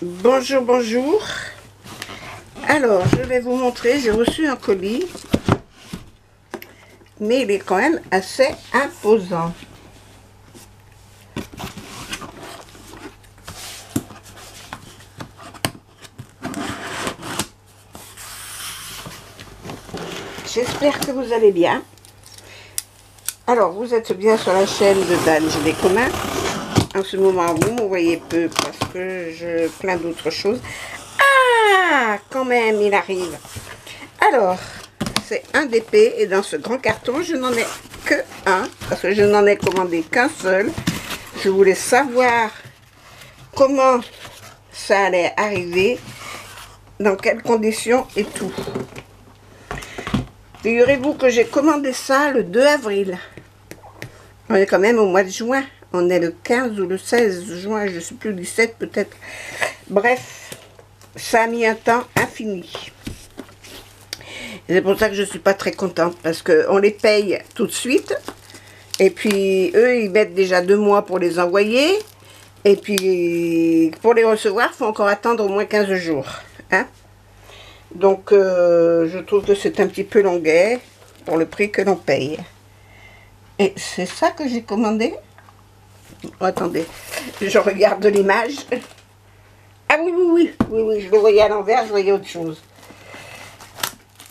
Bonjour, bonjour. Alors, je vais vous montrer, j'ai reçu un colis, mais il est quand même assez imposant. J'espère que vous allez bien. Alors, vous êtes bien sur la chaîne de Dan des communs. En ce moment, vous me voyez peu parce que je plein d'autres choses. Ah, quand même, il arrive. Alors, c'est un DP et dans ce grand carton, je n'en ai que un parce que je n'en ai commandé qu'un seul. Je voulais savoir comment ça allait arriver, dans quelles conditions et tout. Figurez-vous que j'ai commandé ça le 2 avril. On est quand même au mois de juin. On est le 15 ou le 16 juin, je ne sais plus, le 17 peut-être. Bref, ça a mis un temps infini. C'est pour ça que je ne suis pas très contente, parce qu'on les paye tout de suite. Et puis, eux, ils mettent déjà 2 mois pour les envoyer. Et puis, pour les recevoir, il faut encore attendre au moins 15 jours. Hein? Donc, je trouve que c'est un petit peu longuet pour le prix que l'on paye. Et c'est ça que j'ai commandé. Oh, attendez, je regarde l'image. Ah oui, je le voyais à l'envers, je voyais autre chose.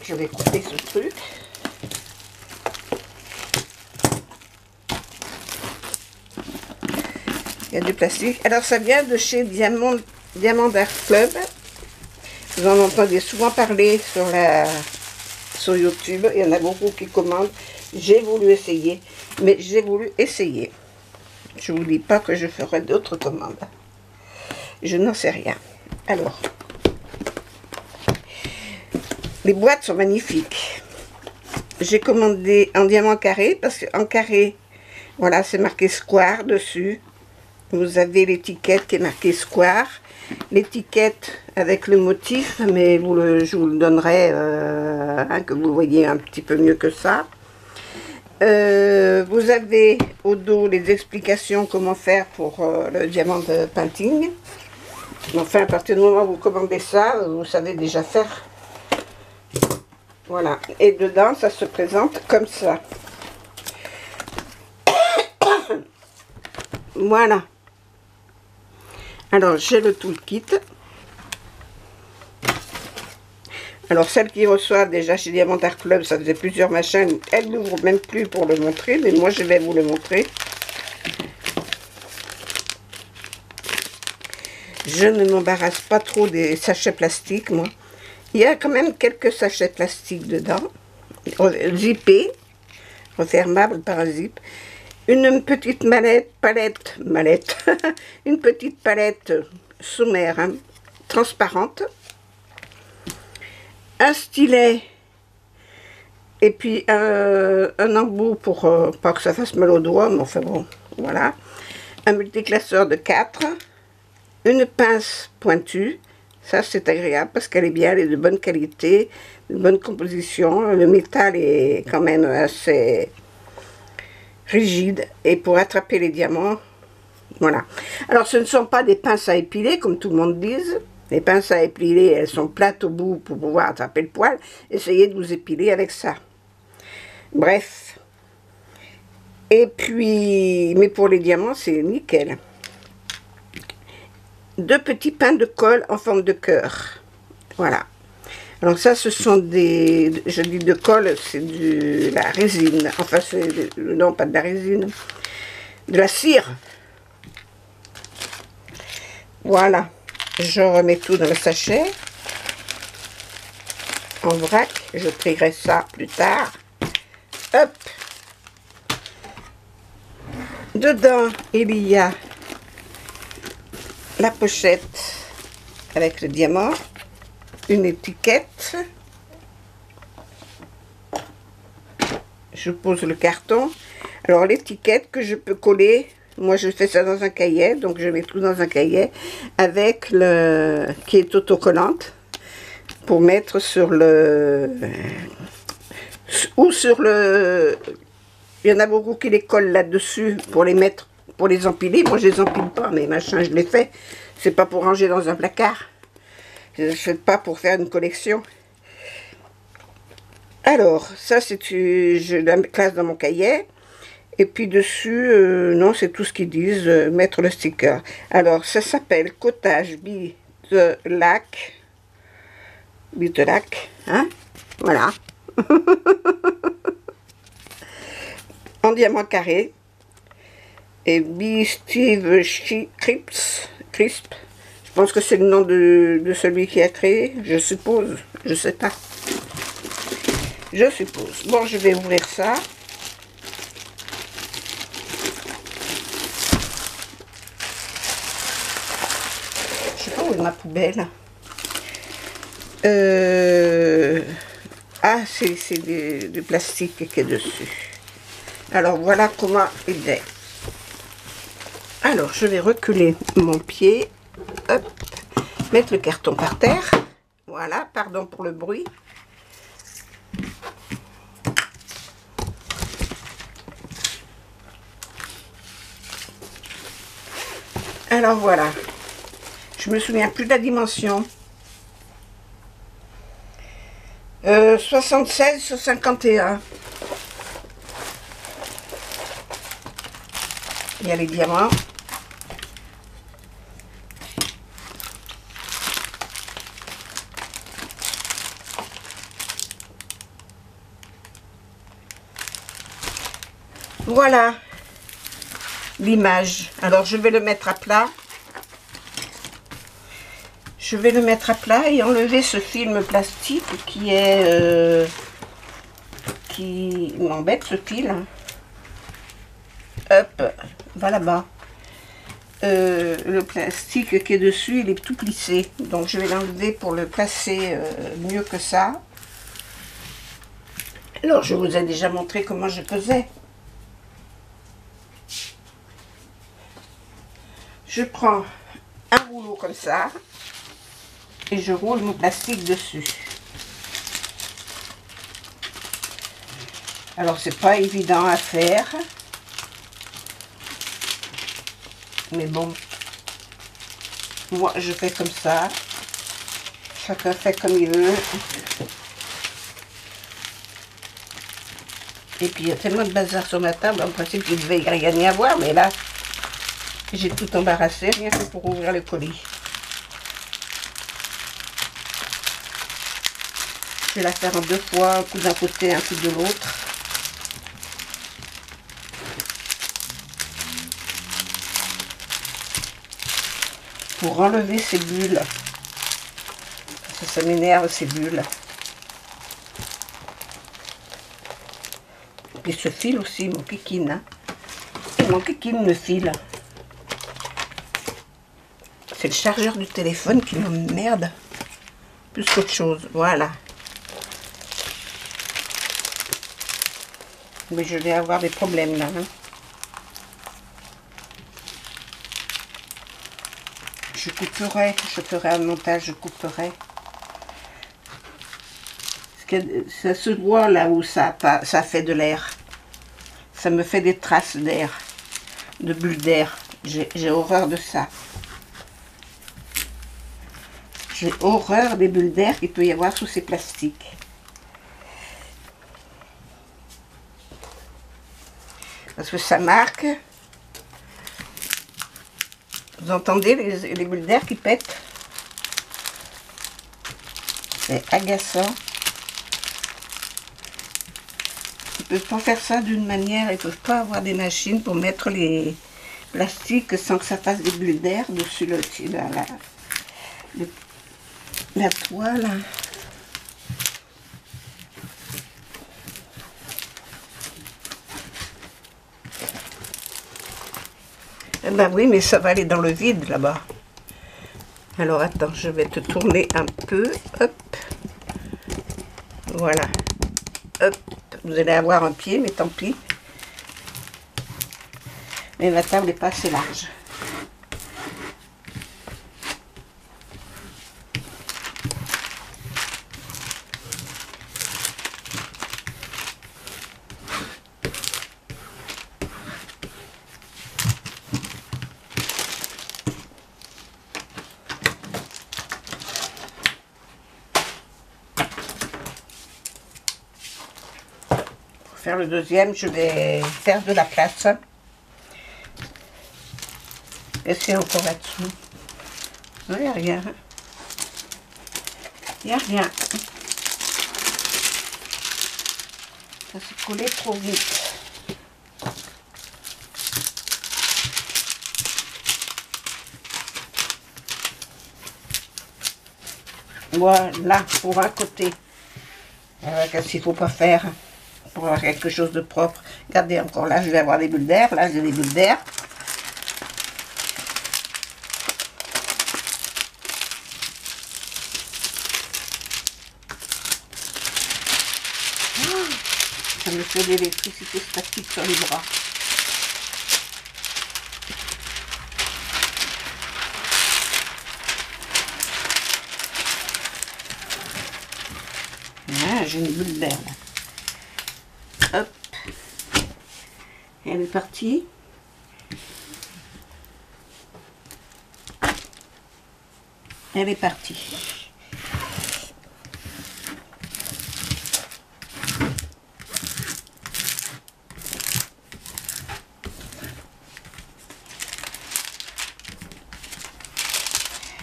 Je vais couper ce truc. Il y a du plastique. Alors, ça vient de chez Diamant Art Club. Vous en entendez souvent parler sur YouTube. Il y en a beaucoup qui commandent. J'ai voulu essayer, mais j'ai voulu essayer. Je ne vous dis pas que je ferai d'autres commandes. Je n'en sais rien. Alors, les boîtes sont magnifiques. J'ai commandé en diamant carré, parce qu'en carré, voilà, c'est marqué Square dessus. Vous avez l'étiquette qui est marquée Square. L'étiquette avec le motif, mais je vous le donnerai, que vous voyez un petit peu mieux que ça. Vous avez au dos les explications comment faire pour le diamant de painting. Enfin, à partir du moment où vous commandez ça, vous savez déjà faire. Voilà. Et dedans, ça se présente comme ça. Voilà. Alors, j'ai le toolkit. Alors, celles qui reçoivent déjà chez Diamant Art Club, ça faisait plusieurs machins, elles n'ouvrent même plus pour le montrer, mais moi, je vais vous le montrer. Je ne m'embarrasse pas trop des sachets plastiques, moi. Il y a quand même quelques sachets plastiques dedans, zippés, refermables par un zip. Une petite palette, une petite palette sommaire, hein, transparente. Un stylet et puis un embout pour pas que ça fasse mal aux doigts, mais enfin bon, voilà. Un multiclasseur de 4, une pince pointue, ça c'est agréable parce qu'elle est bien, elle est de bonne qualité, de bonne composition, le métal est quand même assez rigide et pour attraper les diamants, voilà. Alors ce ne sont pas des pinces à épiler comme tout le monde dit. Les pinces à épiler, elles sont plates au bout pour pouvoir attraper le poil. Essayez de vous épiler avec ça. Bref. Et puis, mais pour les diamants, c'est nickel. 2 petits pains de colle en forme de cœur. Voilà. Alors ça, ce sont des... Je dis de colle, c'est de la résine. Enfin, c'est... Non, pas de la résine. De la cire. Voilà. Je remets tout dans le sachet. En vrac. Je trierai ça plus tard. Hop. Dedans, il y a la pochette avec le diamant. Une étiquette. Je pose le carton. Alors, l'étiquette que je peux coller... Moi, je fais ça dans un cahier, donc je mets tout dans un cahier avec le qui est autocollante pour mettre sur le ou sur le. Il y en a beaucoup qui les collent là-dessus pour les mettre, pour les empiler. Moi, je les empile pas, mais machin, je les fais C'est pas pour ranger dans un placard. Je ne fais pas pour faire une collection. Alors, ça, je la classe dans mon cahier. Et puis dessus, non, c'est tout ce qu'ils disent, mettre le sticker. Alors, ça s'appelle Cottage Beadlac. Beadlac, hein? Voilà. En diamant carré. Et B. Steve Crisp. Je pense que c'est le nom de celui qui a créé. Je suppose. Je sais pas. Je suppose. Bon, je vais ouvrir ça. Je sais pas où est ma poubelle. Ah, c'est du plastique qui est dessus. Alors, voilà comment il est. Alors, je vais reculer mon pied. Hop. Mettre le carton par terre. Voilà, pardon pour le bruit. Alors voilà, je me souviens plus de la dimension. 76 sur 51. Il y a les diamants. Voilà l'image. Alors je vais le mettre à plat. Je vais le mettre à plat et enlever ce film plastique qui est qui m'embête, ce fil. Hop, va là-bas. Le plastique qui est dessus, il est tout plissé. Donc je vais l'enlever pour le placer mieux que ça. Alors je vous ai déjà montré comment je faisais. Je prends un rouleau comme ça et je roule mon plastique dessus. Alors c'est pas évident à faire, mais bon, moi je fais comme ça. Chacun fait comme il veut. Et puis il y a tellement de bazar sur ma table, en principe il devait rien y avoir, mais là j'ai tout embarrassé, rien que pour ouvrir le colis. Je vais la faire en deux fois, un coup d'un côté, un coup de l'autre. Pour enlever ces bulles. Parce que ça m'énerve ces bulles. Et puis ce fil aussi, mon kikine. Hein. Mon kikine me file. C'est le chargeur du téléphone qui m'emmerde. Plus qu'autre chose. Voilà. Mais je vais avoir des problèmes là. Hein. Je ferai un montage, je couperai. Parce que ça se voit là où ça fait de l'air. Ça me fait des traces d'air, de bulles d'air. J'ai horreur de ça. J'ai horreur des bulles d'air qu'il peut y avoir sous ces plastiques. Parce que ça marque. Vous entendez les bulles d'air qui pètent? C'est agaçant. Ils ne peuvent pas faire ça d'une manière. Ils ne peuvent pas avoir des machines pour mettre les plastiques sans que ça fasse des bulles d'air dessus la toile. Eh ben oui, mais ça va aller dans le vide là-bas. Alors attends, je vais te tourner un peu. Hop. Voilà. Hop. Vous allez avoir un pied, mais tant pis. Mais ma table n'est pas assez large. faire le deuxième, je vais faire de la place. Et c'est encore là-dessous. Non, il n'y a rien. Il n'y a rien. Ça s'est collé trop vite. Voilà, pour un côté. Qu'est-ce qu'il ne faut pas faire pour avoir quelque chose de propre. Regardez, encore là, je vais avoir des bulles d'air. Là, j'ai des bulles d'air. Ça me fait de l'électricité statique sur les bras. Ah, j'ai une bulle d'air là. Hop. Elle est partie. Elle est partie.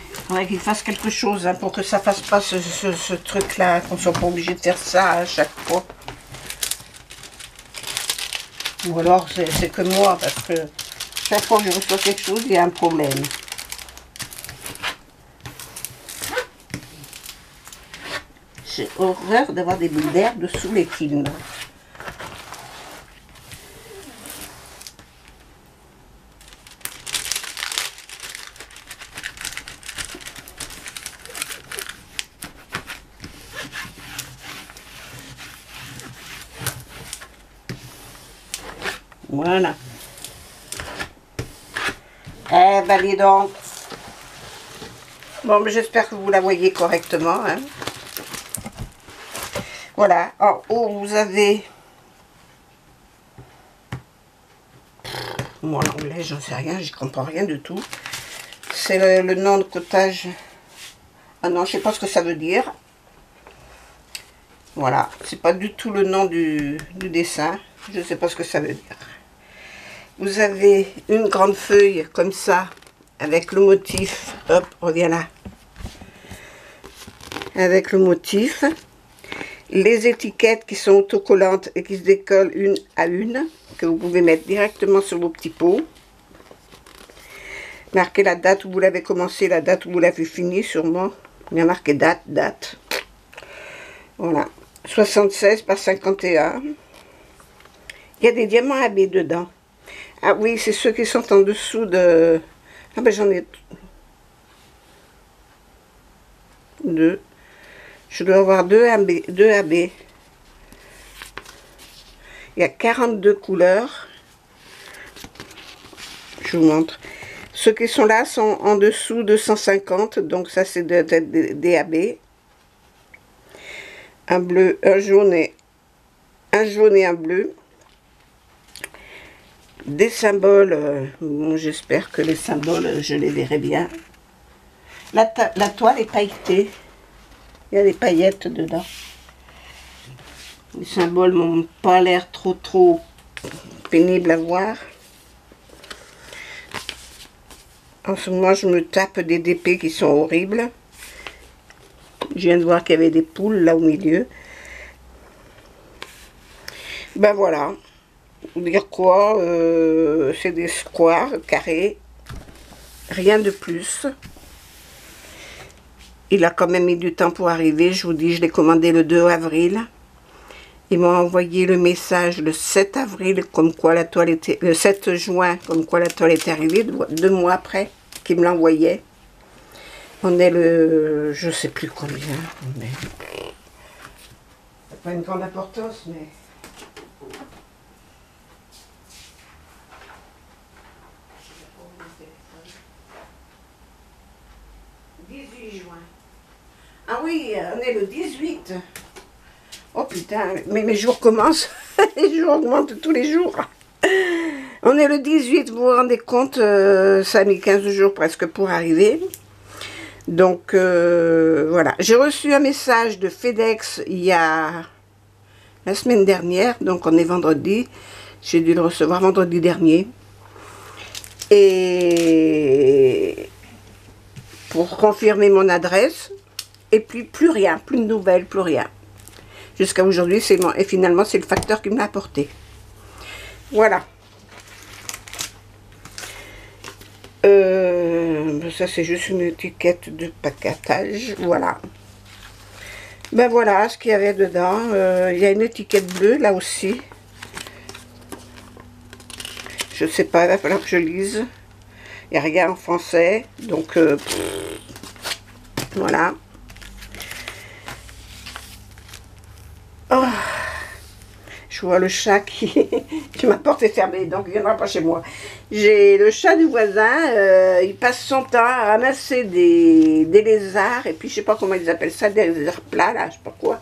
Il faudrait qu'il fasse quelque chose hein, pour que ça fasse pas ce truc-là, qu'on soit pas obligé de faire ça à chaque fois. Ou alors c'est que moi, parce que chaque fois que je reçois quelque chose, il y a un problème. J'ai horreur d'avoir des bulles d'air dessous les films. Voilà. Eh ben dis donc. Bon, mais j'espère que vous la voyez correctement. Hein. Voilà. En haut, vous avez... Moi, l'anglais, j'en sais rien. J'y comprends rien du tout. C'est le nom de cottage. Ah non, je sais pas ce que ça veut dire. Voilà. C'est pas du tout le nom du dessin. Je sais pas ce que ça veut dire. Vous avez une grande feuille comme ça, avec le motif. Hop, reviens là. Avec le motif. Les étiquettes qui sont autocollantes et qui se décollent une à une, que vous pouvez mettre directement sur vos petits pots. Marquez la date où vous l'avez commencé, la date où vous l'avez fini, sûrement. Il y a marqué date, date. Voilà. 76 par 51. Il y a des diamants AB dedans. Ah oui, c'est ceux qui sont en dessous de... Ah ben j'en ai deux. Je dois avoir deux AB. Il y a 42 couleurs. Je vous montre. Ceux qui sont là sont en dessous de 150. Donc ça c'est des AB. Un bleu, un jaune et un bleu. Des symboles, bon, j'espère que les symboles, je les verrai bien. La toile est pailletée. Il y a des paillettes dedans. Les symboles n'ont pas l'air trop pénibles à voir. En ce moment, je me tape des DP qui sont horribles. Je viens de voir qu'il y avait des poules là au milieu. Ben voilà. Dire quoi, c'est des squares carrés, rien de plus. Il a quand même mis du temps pour arriver, je vous dis, je l'ai commandé le 2 avril. Ils m'ont envoyé le message le 7 avril, comme quoi la toile était, le 7 juin, comme quoi la toile était arrivée, 2 mois après qu'ils me l'envoyaient. On est le, je sais plus combien, mais c'est pas une grande importance, mais... 18 juin. Ah oui, on est le 18. Oh putain, mais mes jours commencent. Les jours augmentent tous les jours. On est le 18, vous vous rendez compte, ça a mis 15 jours presque pour arriver. Donc voilà. J'ai reçu un message de FedEx il y a la semaine dernière, donc on est vendredi. J'ai dû le recevoir vendredi dernier. Et pour confirmer mon adresse. Et puis plus rien, plus de nouvelles, plus rien. Jusqu'à aujourd'hui, et finalement c'est le facteur qui me l'a apporté. Voilà. Ça c'est juste une étiquette de paquetage. Voilà. Ben voilà ce qu'il y avait dedans. Il y a une étiquette bleue là aussi. Je sais pas, il va falloir que je lise. Il n'y a rien en français. Donc voilà. Oh, je vois le chat qui ma porte est fermée, donc il ne viendra pas chez moi. J'ai le chat du voisin, il passe son temps à ramasser des lézards, et puis je sais pas comment ils appellent ça, des lézards plats, là, je sais pas quoi,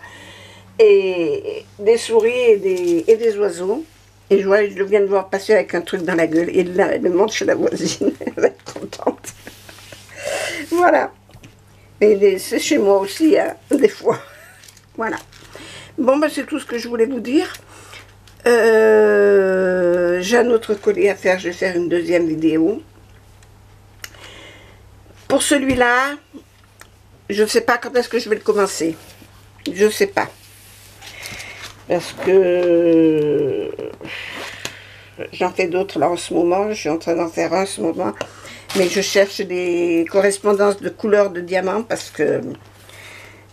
et des souris et des oiseaux. Et je viens de voir passer avec un truc dans la gueule, et là, elle monte chez la voisine, elle va être contente. Voilà. Et c'est chez moi aussi, hein, des fois. Voilà. Bon, ben, c'est tout ce que je voulais vous dire. J'ai un autre colis à faire. Je vais faire une deuxième vidéo. Pour celui-là, je ne sais pas quand est-ce que je vais le commencer. Je ne sais pas. Parce que j'en fais d'autres là en ce moment. Je suis en train d'en faire un en ce moment. Mais je cherche des correspondances de couleurs de diamants parce que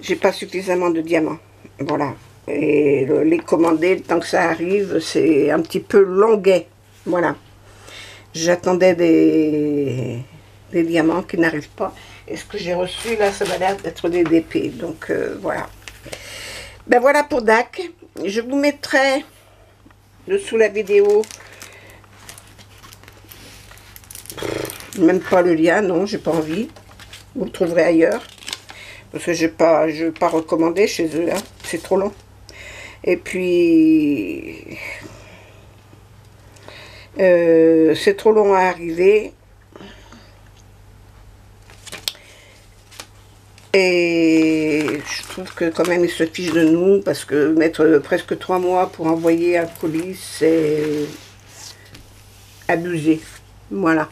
j'ai pas suffisamment de diamants. Voilà. Et les commander, le temps que ça arrive, c'est un petit peu longuet. Voilà. J'attendais des diamants qui n'arrivent pas. Et ce que j'ai reçu, là, ça va l'air d'être des DP. Donc, voilà. Ben voilà pour DAC. Je vous mettrai dessous la vidéo. Même pas le lien, non, j'ai pas envie. Vous le trouverez ailleurs. Parce que je ne vais pas recommander chez eux, hein. C'est trop long. Et puis, c'est trop long à arriver. Et je trouve que quand même, ils se fichent de nous. Parce que mettre presque 3 mois pour envoyer un colis, c'est abusé. Voilà.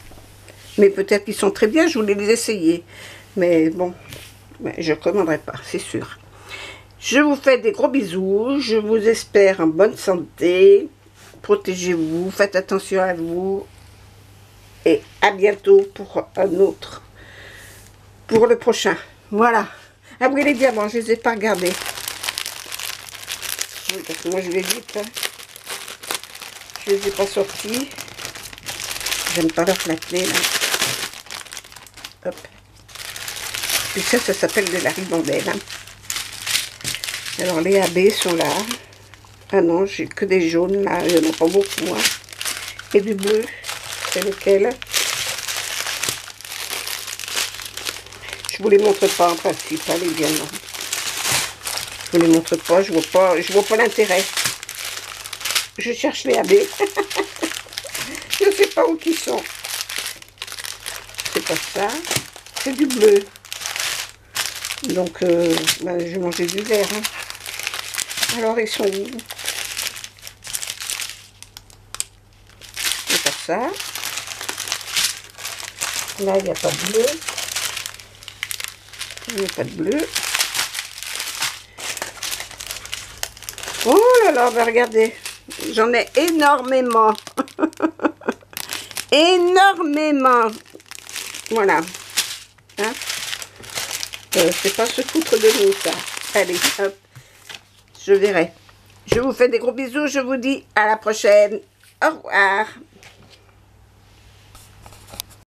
Mais peut-être qu'ils sont très bien, je voulais les essayer. Mais bon, je ne commanderai pas, c'est sûr. Je vous fais des gros bisous, je vous espère en bonne santé, protégez-vous, faites attention à vous, et à bientôt pour un autre, pour le prochain. Voilà. Ah oui, les diamants, je ne les ai pas regardés. Oui, parce que moi je vais vite, hein. Je ne les ai pas sortis. J'aime pas leur flatter, là. Hop. Et ça s'appelle de la ribambelle, hein. Alors les AB sont là. Ah non, j'ai que des jaunes là, il n'y en a pas beaucoup moi. Et du bleu, c'est lequel? Je vous les montre pas en principe, hein, les diamants. Je vous les montre pas, je vois pas l'intérêt. Je cherche les AB. Je ne sais pas où ils sont. C'est pas ça, c'est du bleu. Donc, ben, je vais manger du vert. Hein. Alors, ils sont où? C'est pas ça. Là, il n'y a pas de bleu. Il n'y a pas de bleu. Oh là là, ben regardez. J'en ai énormément. Énormément. Voilà. Hein? C'est pas se foutre de nous, ça. Allez, hop. Je verrai. Je vous fais des gros bisous. Je vous dis à la prochaine. Au revoir.